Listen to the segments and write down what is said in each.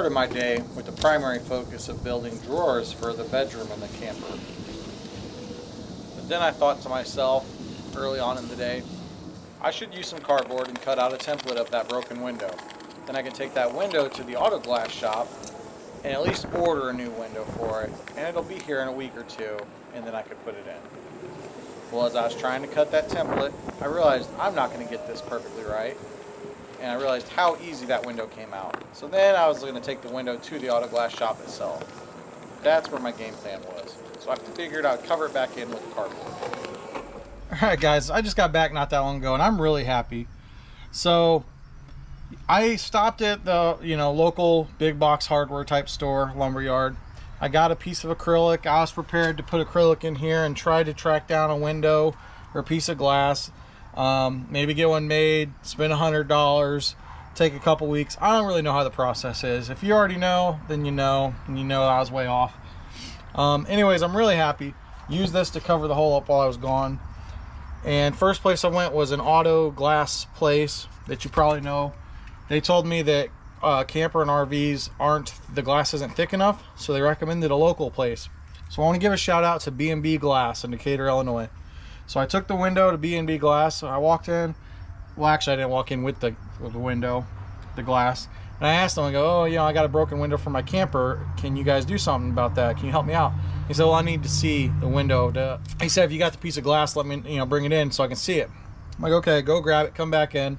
started my day with the primary focus of building drawers for the bedroom in the camper. But then I thought to myself early on in the day, I should use some cardboard and cut out a template of that broken window. Then I can take that window to the auto glass shop and at least order a new window for it, and it'll be here in a week or two, and then I could put it in. Well, as I was trying to cut that template, I realized I'm not going to get this perfectly right, and I realized how easy that window came out. So then I was going to take the window to the auto glass shop itself. That's where my game plan was. So I figured I'd cover it back in with cardboard. Alright guys, I just got back not that long ago, and I'm really happy. So I stopped at the local big box hardware type store, lumberyard. I got a piece of acrylic. I was prepared to put acrylic in here and try to track down a window or a piece of glass. Maybe get one made, spend $100, take a couple weeks. I don't really know how the process is. If you already know, then you know, and you know I was way off. Anyways, I'm really happy. Used this to cover the hole up while I was gone. And first place I went was an auto glass place that you probably know. They told me that camper and RVs the glass isn't thick enough, so they recommended a local place. So I want to give a shout out to B&B Glass in Decatur, Illinois. So I took the window to B&B Glass. I walked in. Well, actually, I didn't walk in with the window, the glass. And I asked them, I go, oh, I got a broken window for my camper. Can you guys do something about that? Can you help me out? He said, well, I need to see the window. He said, if you got the piece of glass, let me, bring it in so I can see it. I'm like, okay, go grab it, come back in.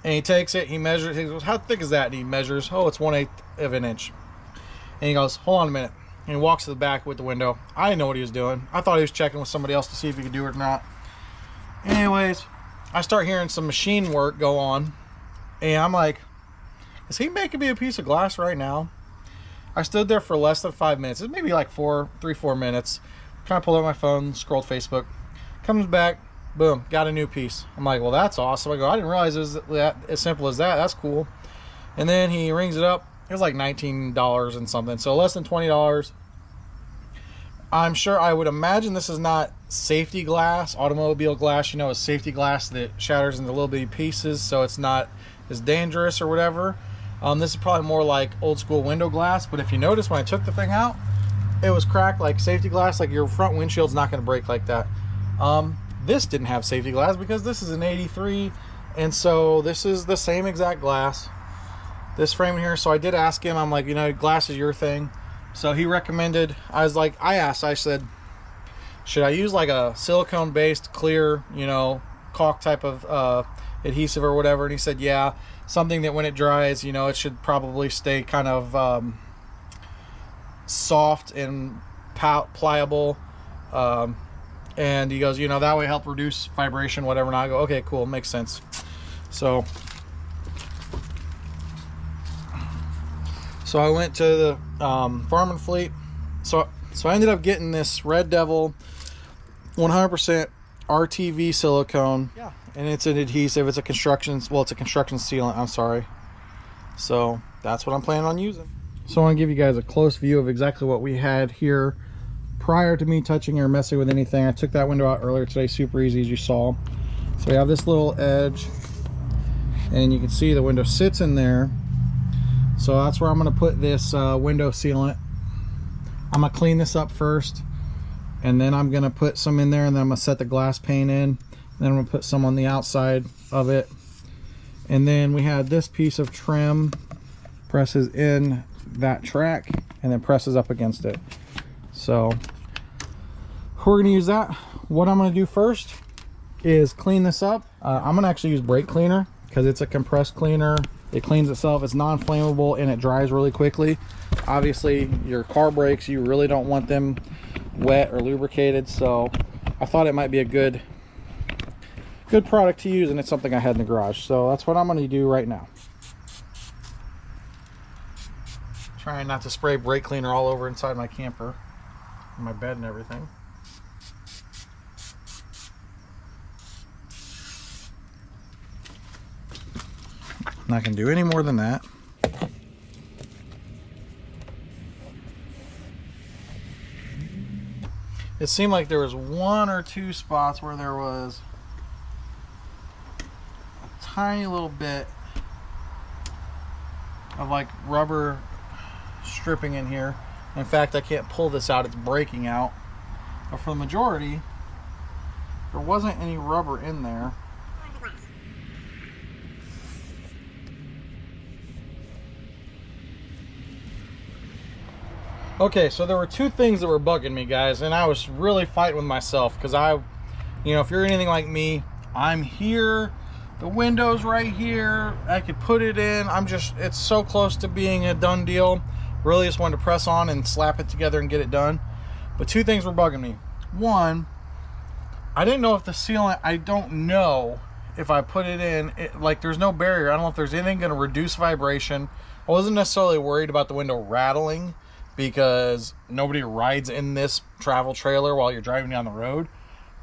And he takes it, he measures, he goes, how thick is that? And he measures, oh, it's 1/8 of an inch. And he goes, hold on a minute. And he walks to the back with the window. I didn't know what he was doing. I thought he was checking with somebody else to see if he could do it or not. Anyways, I start hearing some machine work go on. And I'm like, is he making me a piece of glass right now? I stood there for less than 5 minutes. It maybe like 4 minutes. Kind of pulled out my phone, scrolled Facebook. Comes back. Boom, got a new piece. I'm like, well, that's awesome. I go, I didn't realize it was that as simple as that. That's cool. And then he rings it up. It was like $19 and something, so less than $20. I'm sure, I would imagine this is not safety glass, automobile glass, a safety glass that shatters into little bitty pieces, so it's not as dangerous or whatever. This is probably more like old school window glass, but if you notice when I took the thing out, it was cracked like safety glass, like your front windshield's not going to break like that. This didn't have safety glass because this is an 83, and so this is the same exact glass, this frame here. So I did ask him, I'm like, glass is your thing. So he recommended, I said, should I use like a silicone based clear, caulk type of adhesive or whatever? And he said, yeah, something that when it dries, it should probably stay kind of soft and pliable. And he goes, that way help reduce vibration, whatever. And I go, okay, cool, makes sense. So I went to the Farm and Fleet. So I ended up getting this Red Devil 100% RTV silicone. Yeah. And it's an adhesive. It's a construction sealant. I'm sorry. So that's what I'm planning on using. So I want to give you guys a close view of exactly what we had here prior to me touching or messing with anything. I took that window out earlier today, super easy, as you saw. So we have this little edge, and you can see the window sits in there. So that's where I'm going to put this window sealant. I'm going to clean this up first, and then I'm going to put some in there, and then I'm going to set the glass pane in. Then I'm going to put some on the outside of it. And then we had this piece of trim presses in that track and then presses up against it. So we're going to use that. What I'm going to do first is clean this up. I'm going to actually use brake cleaner because it's a compressed cleaner. It cleans itself. It's non-flammable and it dries really quickly. Obviously your car brakes, you really don't want them wet or lubricated, so I thought it might be a good product to use, and it's something I had in the garage. So that's what I'm going to do right now. Trying not to spray brake cleaner all over inside my camper, my bed and everything. I'm not going to do any more than that. It seemed like there was one or two spots where there was a tiny little bit of like rubber stripping in here. In fact, I can't pull this out, it's breaking out. But for the majority, there wasn't any rubber in there. Okay, so there were two things that were bugging me, guys, and I was really fighting with myself because you know, if you're anything like me, I'm here, the window's right here, I could put it in, it's so close to being a done deal. Really just wanted to press on and slap it together and get it done. But two things were bugging me. One, I didn't know if the sealant, I don't know if I put it in, like there's no barrier. I don't know if there's anything going to reduce vibration. I wasn't necessarily worried about the window rattling because nobody rides in this travel trailer while you're driving down the road.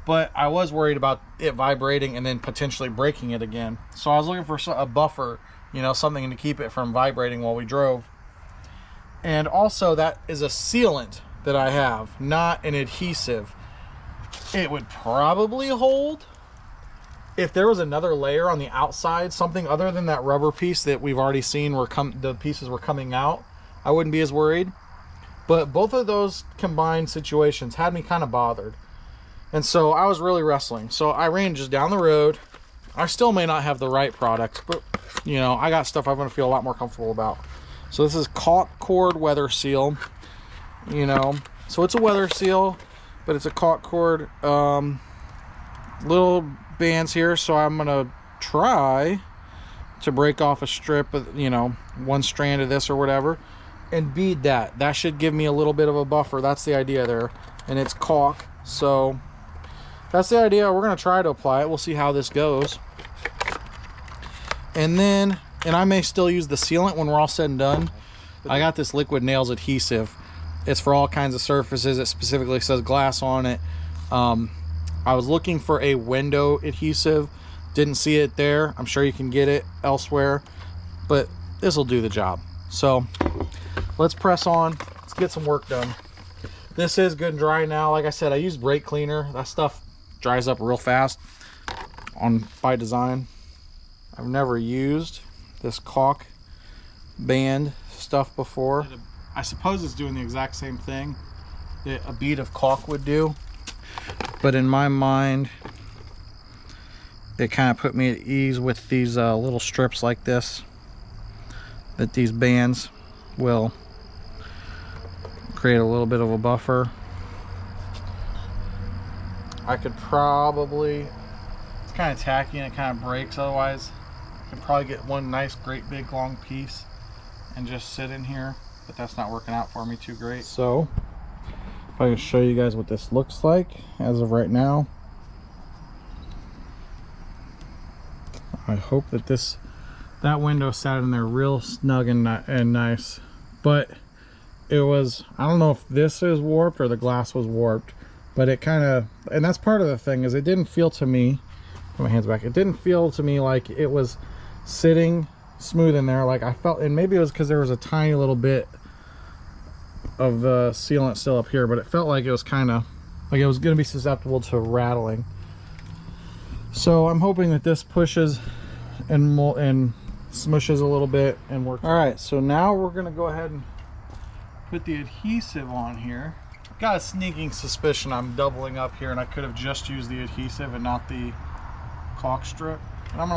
But I was worried about it vibrating and then potentially breaking it again. So I was looking for a buffer, you know, something to keep it from vibrating while we drove. And also that is a sealant that I have, not an adhesive. It would probably hold if there was another layer on the outside, something other than that rubber piece that we've already seen the pieces were coming out. I wouldn't be as worried. But both of those combined situations had me kind of bothered. And so I was really wrestling. So I ran just down the road. I still may not have the right product, but you know, I got stuff I'm going to feel a lot more comfortable about. So this is caulk cord weather seal. You know, so it's a weather seal, but it's a caulk cord. Little bands here. So I'm going to try to break off a strip of, you know, one strand of this or whatever, and bead that. That should give me a little bit of a buffer. That's the idea there. And it's caulk, so that's the idea. We're going to try to apply it. We'll see how this goes. And then, and I may still use the sealant when we're all said and done. I got this liquid nails adhesive. It's for all kinds of surfaces. It specifically says glass on it. I was looking for a window adhesive. Didn't see it there. I'm sure you can get it elsewhere, but this will do the job. So let's press on. Let's get some work done. This is good and dry now. Like I said, I used brake cleaner. That stuff dries up real fast by design. I've never used this caulk band stuff before. I suppose it's doing the exact same thing that a bead of caulk would do, but in my mind it kind of put me at ease with these little strips like this, that these bands will create a little bit of a buffer. I could probably, it's kind of tacky and it kind of breaks otherwise. I could probably get one nice great big long piece and just sit in here, but that's not working out for me too great. So if I can show you guys what this looks like as of right now. I hope that that window sat in there real snug and nice, but it was, I don't know if this is warped or the glass was warped, but it kind of, and that's part of the thing, is it didn't feel to me, put my hands back, it didn't feel to me like it was sitting smooth in there. Like I felt, and maybe it was because there was a tiny little bit of the sealant still up here, but it felt like it was kind of like it was going to be susceptible to rattling. So I'm hoping that this pushes and smushes a little bit and works. All right, so now we're going to go ahead and put the adhesive on here. Got a sneaking suspicion I'm doubling up here and I could have just used the adhesive and not the caulk strip. And I'm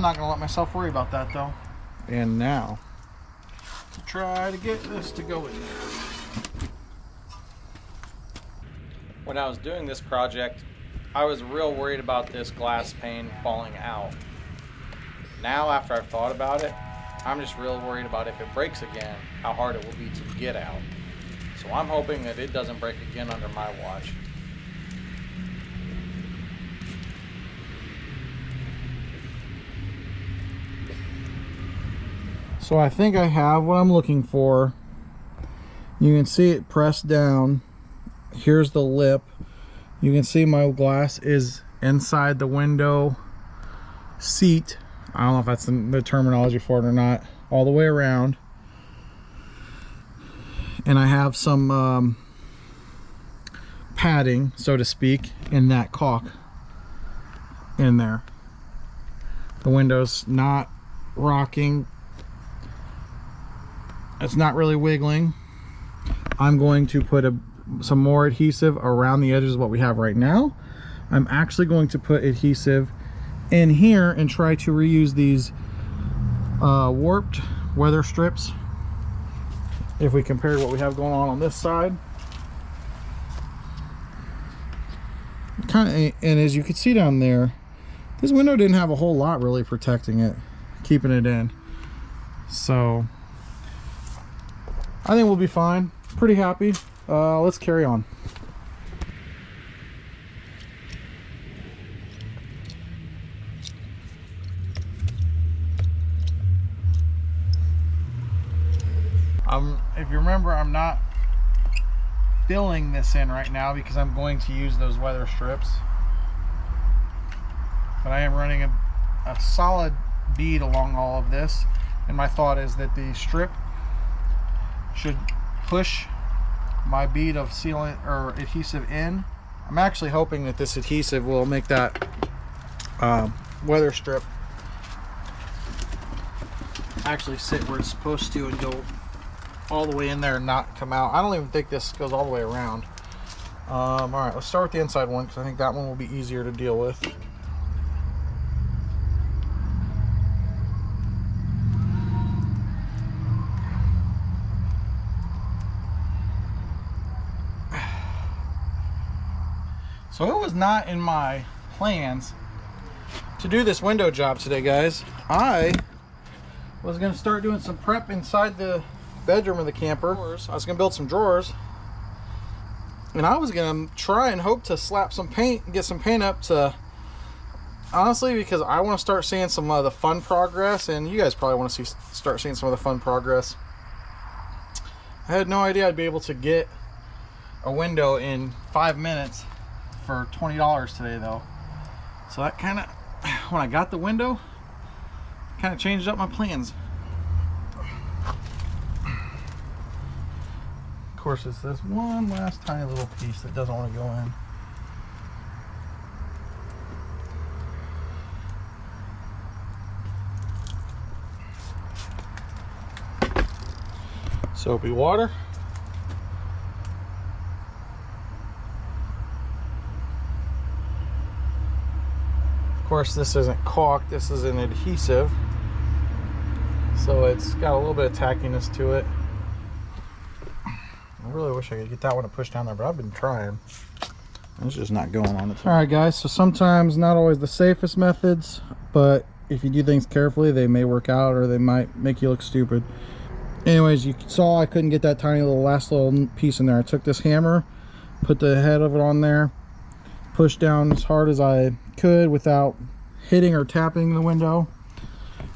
not gonna let myself worry about that though. And now to try to get this to go in there. When I was doing this project, I was real worried about this glass pane falling out. Now after I've thought about it, I'm just real worried about if it breaks again, how hard it will be to get out. So I'm hoping that it doesn't break again under my watch. So I think I have what I'm looking for. You can see it pressed down. Here's the lip. You can see my glass is inside the window seat. I don't know if that's the terminology for it or not. All the way around. And I have some padding, so to speak, in that caulk in there. The window's not rocking. it's not really wiggling. I'm going to put some more adhesive around the edges of what we have right now. I'm actually going to put adhesive in here and try to reuse these warped weather strips if we compare what we have going on this side. And as you can see down there, this window didn't have a whole lot really protecting it, keeping it in. So I think we'll be fine. Pretty happy. Let's carry on. If you remember, I'm not filling this in right now because I'm going to use those weather strips. But I am running a solid bead along all of this, and my thought is that the strip should push my bead of sealant or adhesive in. I'm actually hoping that this adhesive will make that weather strip actually sit where it's supposed to and go all the way in there and not come out. I don't even think this goes all the way around. All right, let's start with the inside one because I think that one will be easier to deal with. So it was not in my plans to do this window job today, guys. I was gonna start doing some prep inside the bedroom of the camper. I was gonna build some drawers, and I was gonna try and hope to slap some paint and get some paint up to, honestly, because I want to start seeing some of the fun progress, and you guys probably want to start seeing some of the fun progress. I had no idea I'd be able to get a window in 5 minutes for $20 today, though. So that kind of, when I got the window, kind of changed up my plans. Of course, it's this one last tiny little piece that doesn't want to go in. Soapy water. Of course, this isn't caulk, this is an adhesive, so it's got a little bit of tackiness to it. I really wish I could get that one to push down there, but I've been trying. It's just not going on it. All right, guys, so sometimes not always the safest methods, but if you do things carefully, they may work out or they might make you look stupid. Anyways, you saw I couldn't get that tiny little last little piece in there. I took this hammer, put the head of it on there, pushed down as hard as I could without hitting or tapping the window,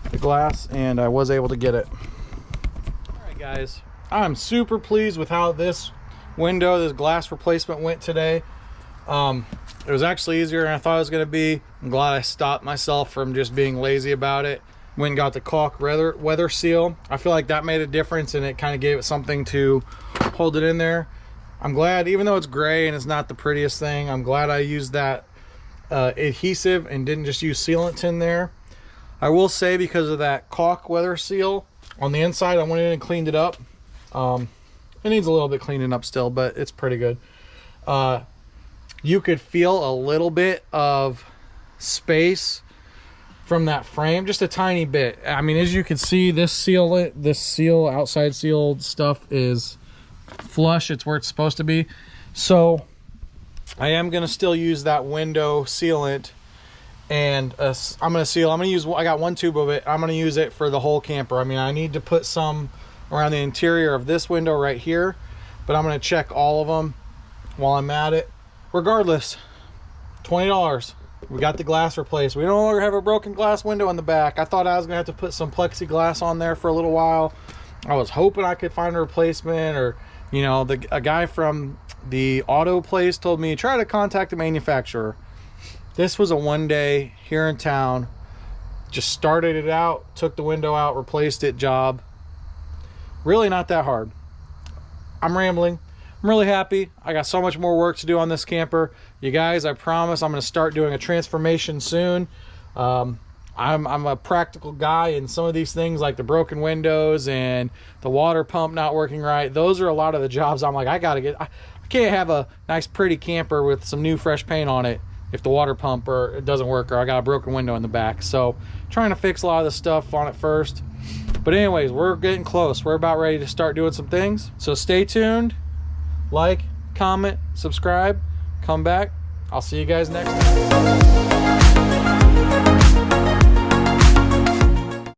the glass, and I was able to get it. All right, guys, I'm super pleased with how this glass replacement went today. It was actually easier than I thought it was going to be. I'm glad I stopped myself from just being lazy about it. Went and got the caulk weather seal. I feel like that made a difference, and it kind of gave it something to hold it in there. I'm glad, even though it's gray and it's not the prettiest thing, I'm glad I used that adhesive and didn't just use sealant in there. I will say, because of that caulk weather seal on the inside, I went in and cleaned it up. It needs a little bit cleaning up still, but it's pretty good. You could feel a little bit of space from that frame, just a tiny bit. I mean, as you can see, this outside seal stuff is flush. It's where it's supposed to be. So I am going to still use that window sealant, and I got one tube of it. I'm going to use it for the whole camper. I mean, I need to put some around the interior of this window right here, but I'm going to check all of them while I'm at it. Regardless, $20. We got the glass replaced. We no longer have a broken glass window in the back. I thought I was going to have to put some plexiglass on there for a little while. I was hoping I could find a replacement, or, you know, a guy from the auto place told me try to contact the manufacturer. This was a one-day here in town, just started it out, took the window out, replaced it job. Really not that hard. I'm rambling. I'm really happy. I got so much more work to do on this camper. You guys, I promise I'm going to start doing a transformation soon. I'm a practical guy, and some of these things like the broken windows and the water pump not working right, those are a lot of the jobs I'm like, I can't have a nice pretty camper with some new fresh paint on it if the water pump or it doesn't work, or I got a broken window in the back. So trying to fix a lot of the stuff on it first. But anyways, we're getting close. We're about ready to start doing some things. So stay tuned, like, comment, subscribe, come back. I'll see you guys next time.